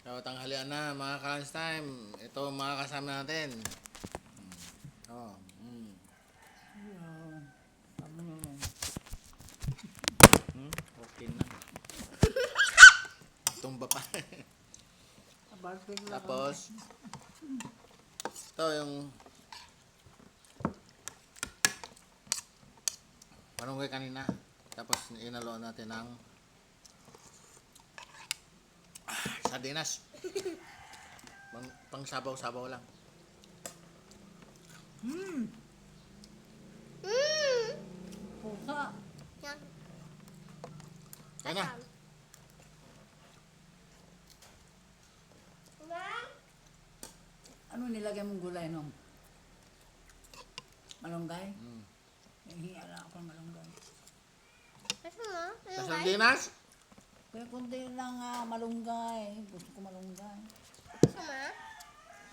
So, tanghalian na mga ka-lunch time. Ito ang mga kasama natin. Oh, Ayun. Sabi mo yun. okay na. Tumba pa. Kabarbig lang Tapos, ito yung malunggay kanina. Tapos, inaloan natin ng sardinas. Pang sabaw-sabaw lang. pusa. Yan. Kaya na. Ma'am? Ano nilagay mong gulay nung? Malunggay? Mm. Nahihiya lang ako ng malunggay. Kasi mo? Sa sardinas? Kaya kundi lang malunggay. Gusto ko malunggay. Kasi mo?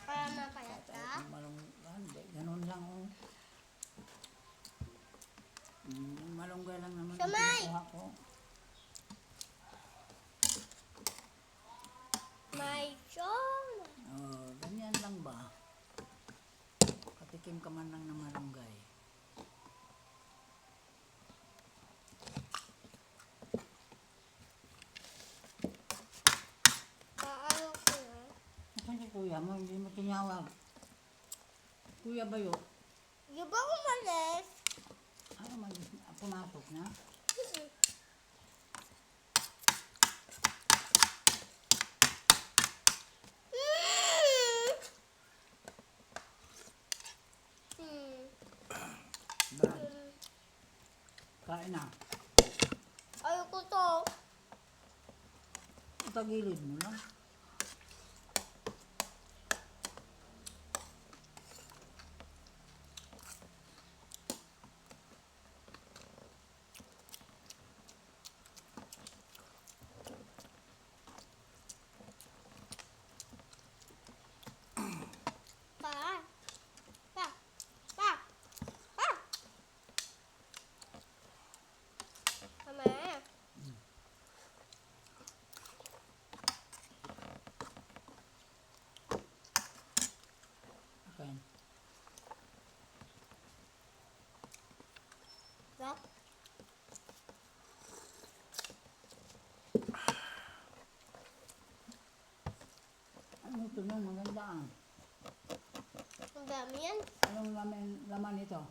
Para mapayat ka? Kahit malunggay. Hindi, ganun lang oh. Malunggay lang naman ang Samay! kinukuha ko. May chong! Oh, ganyan lang ba? Katikim ka man lang ng malunggay. Paano ko na? Nasaan si kuya mo? Hindi mo tinawag. Kuya ba yun? Di ba umalis? Ano, pumasok na? Brad, kain na. Ayoko to. Itagilid mo lang. Pa. Pa. Pa. Pa. Mama. Okay. Stop. Ano ito nung maganda ah? Ang dami yan. Anong laman ito?